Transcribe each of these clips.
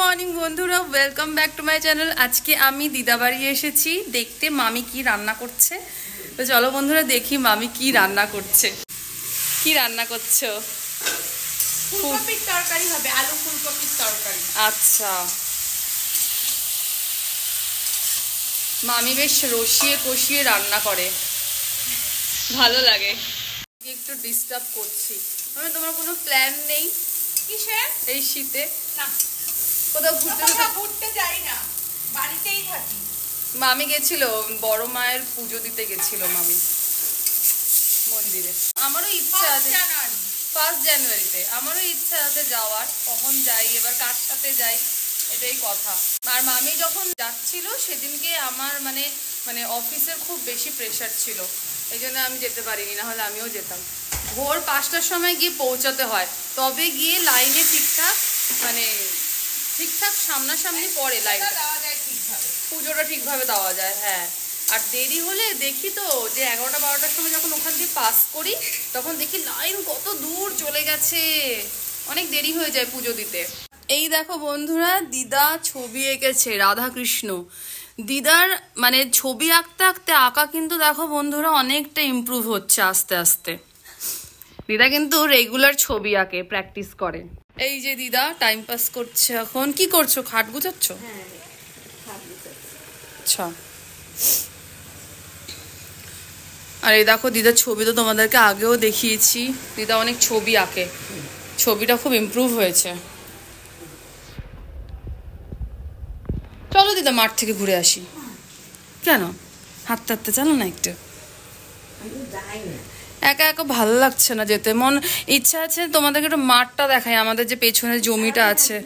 Morning বন্ধুরা, welcome back to my channel. আজকে আমি দিদা বাড়ি এসেছি দেখতে মামি কি রান্না করছে। তো চলো বন্ধুরা দেখি মামি কি রান্না করছে। কি রান্না করছো? ফুলকপির তরকারি হবে, আলু ফুলকপির তরকারি। আচ্ছা, মামি বেশ রসিয়ে কষিয়ে রান্না করে, ভালো লাগে। একটু ডিস্টার্ব করছি। মানে তোমার কোনো প্ল্যান নেই কিসে? এই শীতে? না, কোথাও ঘুরতে যাই না, বাড়িতেই থাকি। মামি গেছিল, বড় মায়ের পুজো দিতে গেছিল মামি মন্দিরে। আমারও ইচ্ছা আছে 1 জানুয়ারিতে, আমারও ইচ্ছা আছে যাওয়ার। কখন যাই, এবার কার সাথে যাই এটাই কথা। আর মামি যখন যাচ্ছিল সেদিনকে আমার মানে অফিসের খুব বেশি প্রেশার ছিল, এই জন্য আমি যেতে পারিনি, না হলে আমিও যেতাম। ভোর 5টার সময় গিয়ে পৌঁছাতে হয়, তবে গিয়ে লাইনে ঠিকঠাক সামনাসামনি পড়ে লাইনটা, পুজোটা ঠিকভাবে দেওয়া যায়। হ্যাঁ, আর দেরি হলে দেখি তো যে 11টা 12টার সময় যখন ওখান দিয়ে পাস করি তখন দেখি লাইন কত দূর চলে গেছে, অনেক দেরি হয়ে যায় পুজো দিতে। এই দেখো বন্ধুরা, দিদা ছবি এঁকেছে রাধাকৃষ্ণ। দিদার ছবি আঁকতে আঁকতে আঁকা কিন্তু দেখো বন্ধুরা অনেকটা ইমপ্রুভ হচ্ছে আস্তে আস্তে। দিদা কিন্তু রেগুলার ছবি আঁকে, প্র্যাকটিস করে। এই যে দিদা টাইম পাস করছে। এখন কি করছো? খাট গুছাচ্ছ? আচ্ছা। আর এই দেখো দিদার ছবি তো তোমাদেরকে আগেও দেখিয়েছি, দিদা অনেক ছবি আঁকে, ছবিটা খুব ইমপ্রুভ হয়েছে। চলো দিদা মাঠ থেকে ঘুরে আসি। কেন? হাঁটতে হাঁটতে চলো না একটু। একা একা ভালো লাগছে না যেতে, মন ইচ্ছা আছে তোমাদেরকে একটু মাঠটা দেখাই, আমাদের যে পেছনে জমিটা আছে।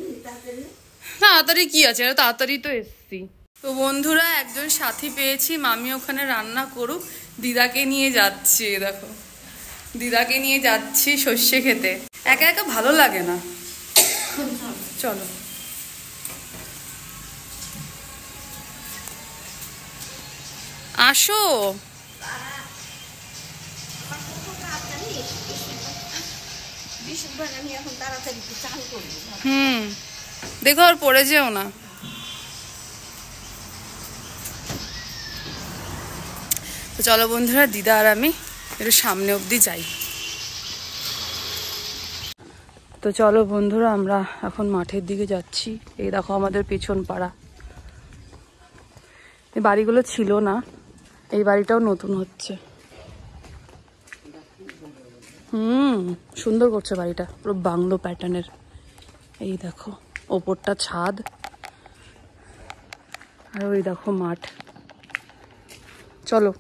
তাড়াতাড়ি কি আছে, তাড়াতাড়ি তো এসছি। তো বন্ধুরা একজন সাথী পেয়েছি, মামি ওখানে রান্না করুক, দিদাকে নিয়ে যাচ্ছি। দেখো দিদাকে নিয়ে যাচ্ছি সর্ষে খেতে, একা একা ভালো লাগে না। চলো। আসো। দেখো আর পড়ে যেও না। তো চলো বন্ধুরা, দিদা আর আমি একটু সামনে অবধি যাই। তো চলো বন্ধুরা, আমরা এখন মাঠের দিকে যাচ্ছি। এই দেখো আমাদের পেছন পাড়া, এই বাড়িগুলো ছিল না, এই বাড়িটাও নতুন হচ্ছে। সুন্দর করছে বাড়িটা, পুরো বাংলো প্যাটার্নের। এই দেখো ওপরটা ছাদ, আর ওই দেখো মাঠ। চলো,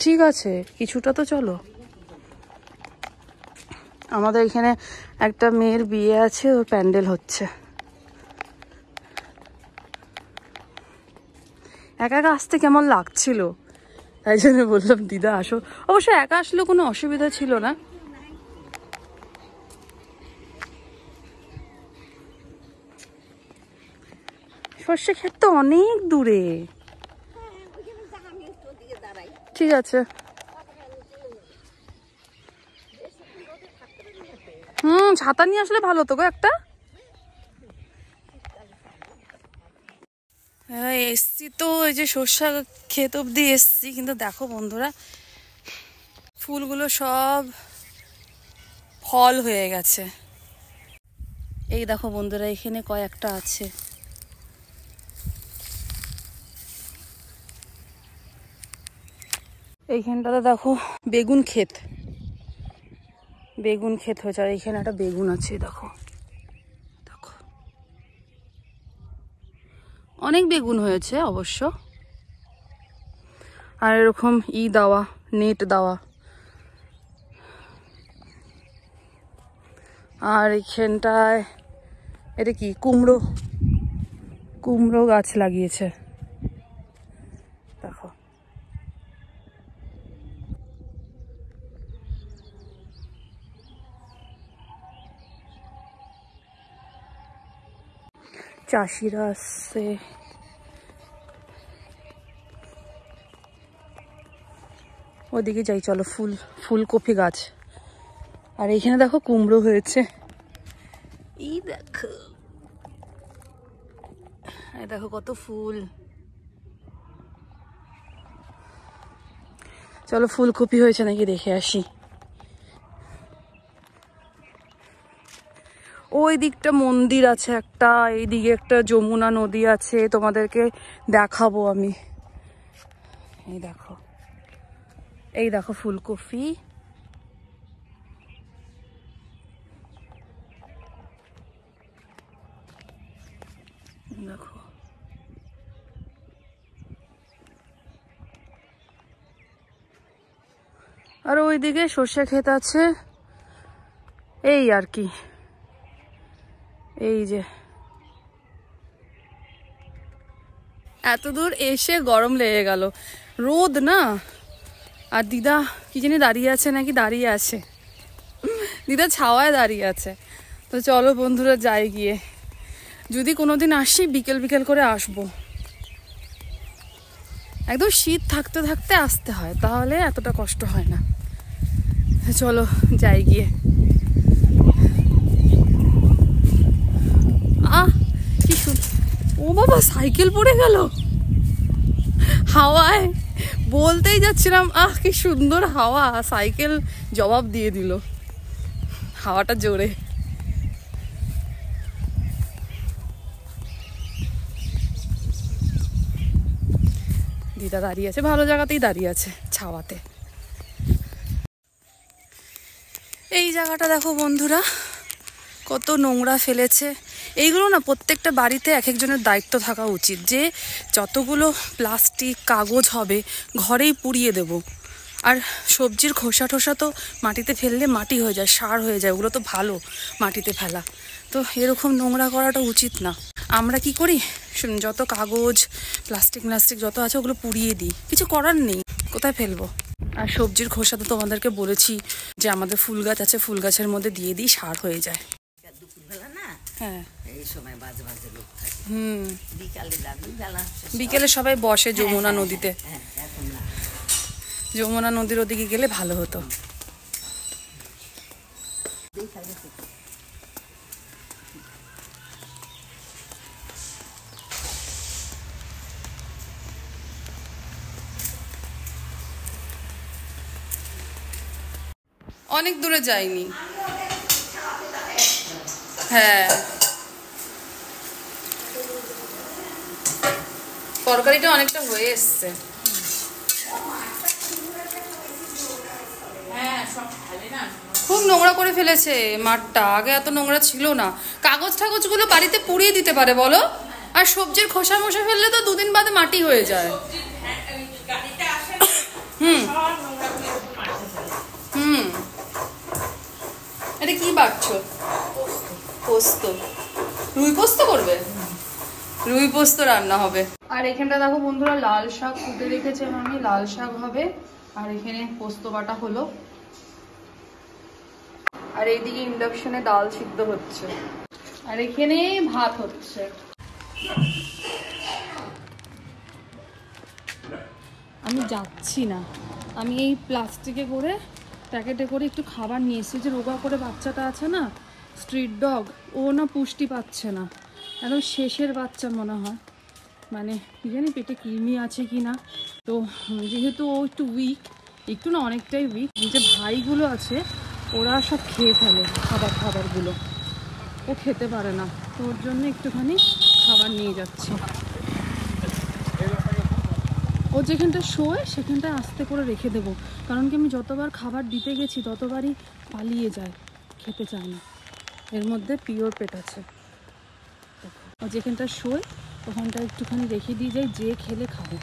ঠিক আছে কিছুটা তো চলো। আমাদের এখানে একটা মেয়ের বিয়ে আছে, ওর প্যান্ডেল হচ্ছে। একা একা আসতে কেমন লাগছিল, তাই জন্য বললাম দিদা আসো। অবশ্য একা আসলেও কোনো অসুবিধা ছিল না। সর্ষে ক্ষেত তো অনেক দূরে। ঠিক আছে। ছাতা নিয়ে আসলে ভালো তো গো একটা। হ্যাঁ এসছি তো, এই যে সর্ষা ক্ষেত অব্দি এসছি, কিন্তু দেখো বন্ধুরা ফুলগুলো সব ফল হয়ে গেছে। এই দেখো বন্ধুরা, এখানে কয়েকটা আছে। এইখানটাতে দেখো বেগুন ক্ষেত, বেগুন ক্ষেত হয়েছে। আর এখানে একটা বেগুন আছে, দেখো দেখো অনেক বেগুন হয়েছে অবশ্য। আর এরকম দেওয়া, নেট দেওয়া। আর এখানটায় এটা কি কুমড়ো, কুমড়ো গাছ লাগিয়েছে দেখো। চাষিরা আসছে। ওদিকে যাই চলো, ফুলকপি গাছ। আর এখানে দেখো কুমড়ো হয়েছে, এই দেখো এই দেখো কত ফুল। চলো ফুলকপি হয়েছে নাকি দেখে আসি। ওই দিকটা মন্দির আছে একটা, এইদিকে একটা যমুনা নদী আছে, তোমাদেরকে দেখাবো আমি। এই দেখো ফুলকপি। দেখো আর ওইদিকে সর্ষে ক্ষেত আছে, এই আর কি। এই যে এত দূর এসে গরম লেগে গেল, রোদ না। আর দিদা কি জানি দাঁড়িয়ে আছে নাকি দাঁড়িয়ে আছে, দিদা ছাওয়ায় দাঁড়িয়ে আছে। তো চলো বন্ধুরা যাই গিয়ে, যদি কোনোদিন আসি বিকেল বিকেল করে আসবো। একদম শীত থাকতে থাকতে আসতে হয়, তাহলে এতটা কষ্ট হয় না। চলো যাই গিয়ে। কি ও বাবা, সাইকেল পড়ে গেল হাওয়ায়। বলতেই যাচ্ছিলাম কি সুন্দর হাওয়া, সাইকেল জবাব দিয়ে দিল হাওয়াটা জোরে। দিদা দাঁড়িয়ে আছে, ভালো জায়গাতেই দাঁড়িয়ে আছে, ছাওয়াতে। এই জায়গাটা দেখো বন্ধুরা, কত নোংরা ফেলেছে। এইগুলো না প্রত্যেকটা বাড়িতে এক একজনের দায়িত্ব থাকা উচিত, যে যতগুলো প্লাস্টিক কাগজ হবে ঘরেই পুড়িয়ে দেব। আর সবজির খোসা টোসা তো মাটিতে ফেললে মাটি হয়ে যায়, সার হয়ে যায়, ওগুলো তো ভালো মাটিতে ফেলা। তো এরকম নোংরা করাটা উচিত না। আমরা কি করি, যত কাগজ প্লাস্টিক যত আছে ওগুলো পুড়িয়ে দিই, কিছু করার নেই, কোথায় ফেলবো। আর সবজির খোসা তো তোমাদেরকে বলেছি যে আমাদের ফুল গাছ আছে, ফুল গাছের মধ্যে দিয়ে দিই, সার হয়ে যায়। হ্যাঁ, এই সময় বাজে বাজে লোক থাকে। বিকেলে সবাই বসে যমুনা নদীতে। যমুনা নদীর ওদিকে গেলে ভালো হতো। অনেক দূরে যাইনি। হ্যাঁ, তরকারিটা অনেকটা হয়ে এসছে। খুব নোংরা করে ফেলেছে মাঠটা, আগে এত নোংরা ছিল না। কাগজ টাগজগুলো বাড়িতে পুড়িয়ে দিতে পারে বলো, আর সবজির খোসা মোসা ফেললে তো দুদিন বাদে মাটি হয়ে যায়। এটা কি বাড়ছো? পোস্ত, রুই পোস্ত করবে? রুই পোস্ত রান্না হবে। আর এখানটা দেখো বন্ধুরা, লাল শাক ফুটে রেখেছে আমি, লাল শাক হবে। আর এখানে পোস্ত বাটা হলো, আর এইদিকে ইন্ডাকশনে ডাল সিদ্ধ হচ্ছে, আর এখানে ভাত হচ্ছে। আমি যাচ্ছি না, আমি এই প্লাস্টিকে করে প্যাকেটে করে একটু খাবার নিয়ে এসেছি। যে রোগা করে বাচ্চাটা আছে না, স্ট্রিট ডগ, ও না পুষ্টি পাচ্ছে না, একদম শেষের বাচ্চা মনে হয়, মানে কি জানি পেটে কৃমি আছে কি না। তো যেহেতু ও একটু উইক, একটু না অনেকটাই উইক, যে ভাইগুলো আছে ওরা সব খেয়ে ফেলে খাবারগুলো, ও খেতে পারে না। তো ওর জন্য একটুখানি খাবার নিয়ে যাচ্ছি। ও যেখানটা শোয় সেখানটা আস্তে করে রেখে দেবো, কারণ কি আমি যতবার খাবার দিতে গেছি ততবারই পালিয়ে যায়, খেতে চায় না। এর মধ্যে পিওর পেট আছে, ও যেখানটা শোয় ওখানটা একটুখানি রেখে দিয়ে যাই, যে খেলে খাবে।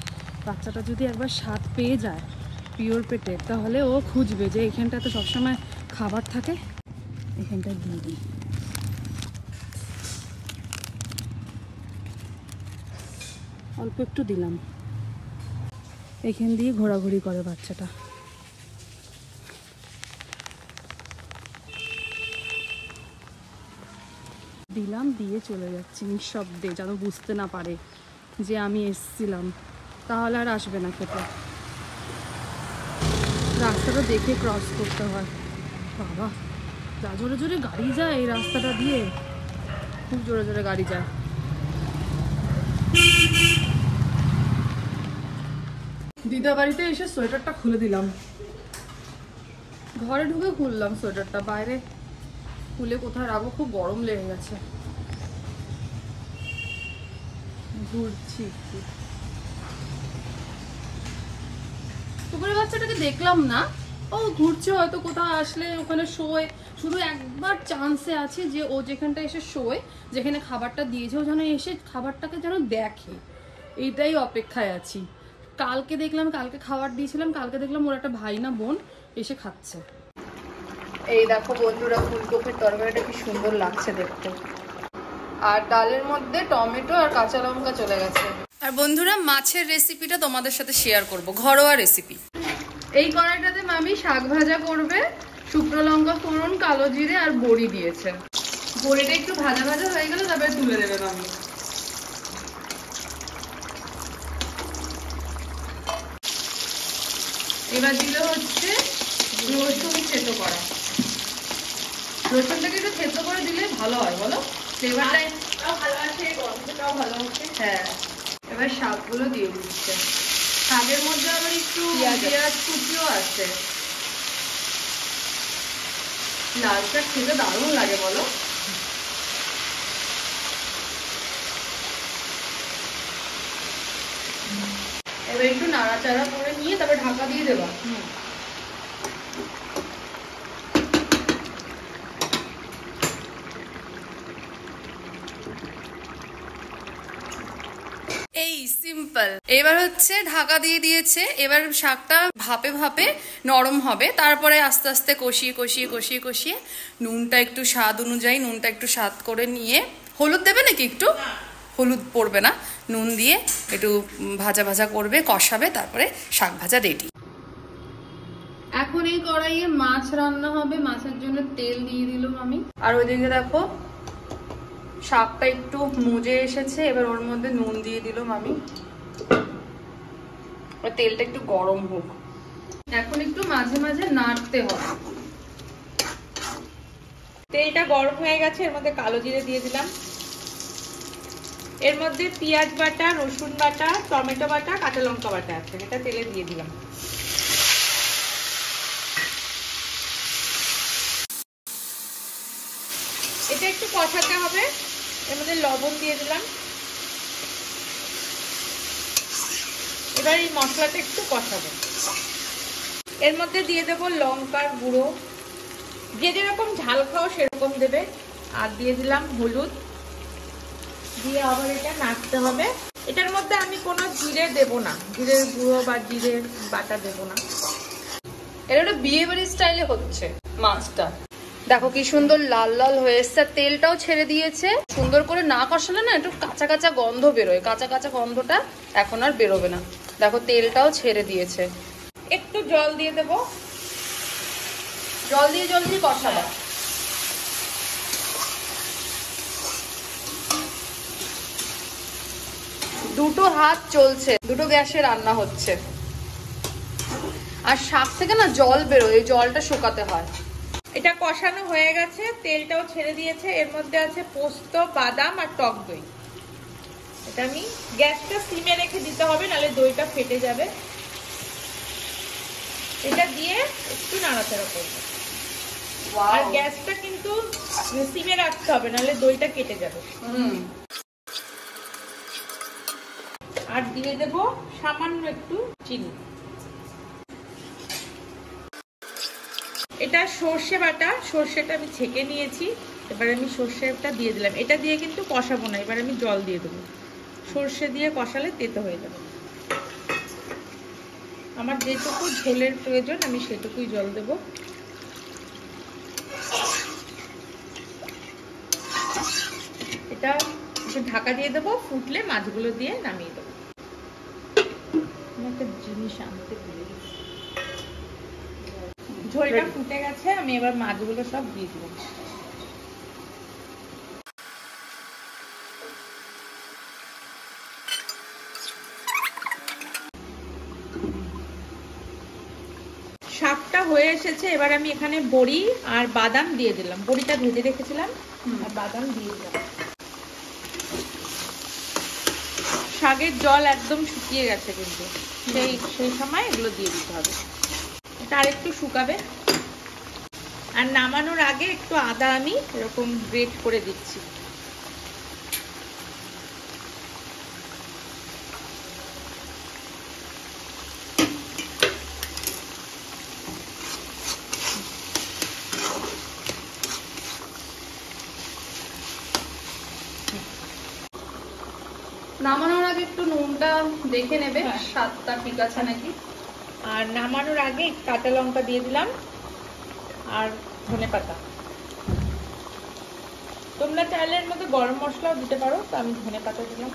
বাচ্চাটা যদি একবার স্বাদ পেয়ে যায় পিওর পেটে, তাহলে ও খুঁজবে যে এখানটাতে সবসময় খাবার থাকে, এখানটা দিয়ে দিই। অল্প একটু দিলাম, এখান দিয়ে ঘোরাঘুরি করে বাচ্চাটা। দিলাম, দিয়ে চলে যাচ্ছি নিঃশব্দে, যেন বুঝতে না পারে যে আমি এসছিলাম, তাহলে আর আসবে না খেতে। রাস্তাটা দেখে ক্রস করতে হয়। বাবা, যা জোরে জোরে গাড়ি যায় এই রাস্তাটা দিয়ে, খুব জোরে জোরে গাড়ি যায়। দিদা বাড়িতে এসে সোয়েটারটা খুলে দিলাম, ঘরে ঢুকে খুললাম সোয়েটারটা, বাইরে খুলে কোথায় রাখবো, খুব গরম লেগে গেছে। ঘুরছি দুপুরের বাচ্চাটাকে দেখলাম না, ও ঘুরছে হয়তো কোথাও আসলে ওখানে শোয়। শুধু একবার চান্সে আছে যে ও যেখানটা এসে শোয়, যেখানে খাবারটা দিয়েছে ও যেন এসে খাবারটাকে যেন দেখে, এইটাই অপেক্ষায় আছি। কালকে দেখলাম, কালকে খাবার দিয়েছিলাম, কালকে দেখলাম ওর একটা ভাই না বোন এসে খাচ্ছে। এই দেখো বন্ধুরা, ফুলকপির তরকারিটা কি সুন্দর লাগছে দেখতে, আর ডালের মধ্যে টমেটো আর কাঁচা লঙ্কা চলে গেছে। আর বন্ধুরা, মাছের রেসিপিটা তোমাদের সাথে শেয়ার করব, ঘরোয়া রেসিপি। এই কড়াইটাতে মামি শাক ভাজা করবে, শুকনো লঙ্কা ফোড়ন, কালো জিরে আর বড়ি দিয়েছে। বড়িটা একটু ভাজা ভাজা হয়ে গেলে তারপরে তুলে দেবে মামি। এবার দিলে হচ্ছে রসুন থেতো করা, রসুনটাকে একটু থেতো করে দিলে ভালো হয় বলো, ফ্লেভারটাও ভালো আছে, গন্ধটাও ভালো হচ্ছে। হ্যাঁ, এবার শাকগুলো দিয়ে দিচ্ছে, শাকের মধ্যে আবার একটু পেঁয়াজ কুচিও আছে। লাল শাক খেতে দারুণ লাগে বলো। এবার একটু নাড়াচাড়া করে নিয়ে তারপর ঢাকা দিয়ে দেবা। এই সিম্পল। এবার হচ্ছে ঢাকা দিয়ে দিয়েছে, এবার শাকটা ভাপে ভাপে নরম হবে, তারপরে আস্তে আস্তে কষিয়ে কষিয়ে কষিয়ে কষিয়ে নুনটা একটু স্বাদ অনুযায়ী নুনটা একটু স্বাদ করে নিয়ে, হলুদ দেবে নাকি একটু, হলুদ পড়বে না, নুন দিয়ে একটু ভাজা ভাজা করবে, কষাবে, তারপরে শাক ভাজা রেডি। এখন এই কড়াইয়ে মাছ রান্না হবে, মাছের জন্য তেল দিয়ে দিলাম আমি। আর ওইদিকে দেখো শাকটা একটু মুজে এসেছে, এবার ওর মধ্যে নুন দিয়ে দিলাম আমি, তেলটা একটু গরম হোক। এখন একটু মাঝে মাঝে নাড়তে হবে। তেলটা গরম হয়ে গেছে, এর মধ্যে কালো জিরে দিয়ে দিলাম, এর মধ্যে পেঁয়াজ বাটা, রসুন বাটা, টমেটো বাটা, কাঁচা লঙ্কা বাটা আছে, এটা তেলে দিয়ে দিলাম। এটা একটু কষাতে হবে, এর মধ্যে লবণ দিয়ে দিলাম। এবার এই মশলাটা একটু কষাবো, এর মধ্যে দিয়ে দেবো লঙ্কার গুঁড়ো, যে যেরকম ঝাল খাও সেরকম দেবে, আর দিয়ে দিলাম হলুদ, দিয়ে আবার এটা নাড়তে হবে। এটার মধ্যে আমি কোনো জিরে দেব না, জিরের গুঁড়ো বা জিরের বাটা দেব না। এটা একটা বিয়ে বাড়ির স্টাইলে হচ্ছে মাছটা। দেখো কি সুন্দর লাল লাল হয়ে এসছে, তেলটাও ছেড়ে দিয়েছে। সুন্দর করে না কষালে না একটু কাঁচা কাঁচা গন্ধ বেরোয়, কাঁচা কাঁচা গন্ধটা এখন আর বেরোবে না। দেখো তেলটাও ছেড়ে দিয়েছে। একটু জল দিয়ে দেবো, জল দিয়ে কষাবা। দুটো হাত চলছে, দুটো গ্যাসে রান্না হচ্ছে। আর শাক থেকে না জল বেরোয়, এই জলটা শুকাতে হয়। এটা কষানো হয়ে গেছে, তেলটাও ছেড়ে দিয়েছে, এর মধ্যে আছে পোস্ত, বাদাম আর টক দই। এটা আমি গ্যাসটা সিমে রেখে দিতে হবে, নাহলে দইটা ফেটে যাবে। এটা দিয়ে একটু নাড়াচাড়া করবো, আর গ্যাসটা কিন্তু সিমে রাখতে হবে, নাহলে দইটা কেটে যাবে। আর দিয়ে দেব সামান্য একটু চিনি। এটা সর্ষে বাটা, সর্ষেটা আমি ছেঁকে নিয়েছি, এবার আমি সর্ষেটা দিয়ে দিলাম। এটা দিয়ে কিন্তু কষাবো না, এবার আমি জল দিয়ে দেবো, সর্ষে দিয়ে কষালে তেতো হয়ে যাবে। আমার যেটুকু ঝোলের প্রয়োজন আমি সেটুকুই জল দেব। এটা ঢাকা দিয়ে দেবো, ফুটলে মাছগুলো দিয়ে নামিয়ে দেবো। একটা জিনিস আনতে ভুলে গেছি, ঝোলটা ফুটে গেছে, আমি এবার মাছগুলো সব দিয়ে দিলাম। শাকটা হয়ে এসেছে, এবার আমি এখানে বড়ি আর বাদাম দিয়ে দিলাম। বড়িটা ভেজে রেখেছিলাম আর বাদাম দিয়ে দিলাম। শাকের জল একদম শুকিয়ে গেছে, কিন্তু সেই সময় এগুলো দিয়ে দিতে হবে। এটা আর একটু শুকাবে। আর নামানোর আগে একটু আদা আমি এরকম গ্রেট করে দিচ্ছি। নামানোর আগে একটু নুনটা দেখে নেবে, স্বাদটা ঠিক আছে নাকি। আর নামানোর আগে কাঁচা লঙ্কা দিয়ে দিলাম আর ধনেপাতা। তোমরা চাইলে এর মধ্যে গরম মশলাও দিতে পারো, তো আমি ধনেপাতা দিলাম।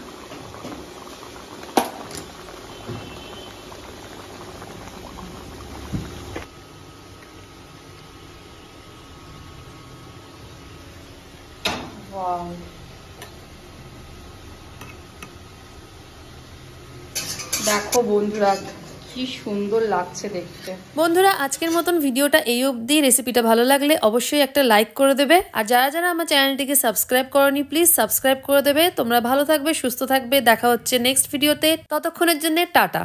দেখো বন্ধুরা কি সুন্দর লাগছে দেখতে। বন্ধুরা আজকের মতন ভিডিওটা এই অবধি। রেসিপিটা ভালো লাগলে অবশ্যই একটা লাইক করে দেবে, আর যারা যারা আমার চ্যানেলটিকে সাবস্ক্রাইব করনি প্লিজ সাবস্ক্রাইব করে দেবে। তোমরা ভালো থাকবে, সুস্থ থাকবে, দেখা হচ্ছে নেক্সট ভিডিওতে। ততক্ষণের জন্য টাটা।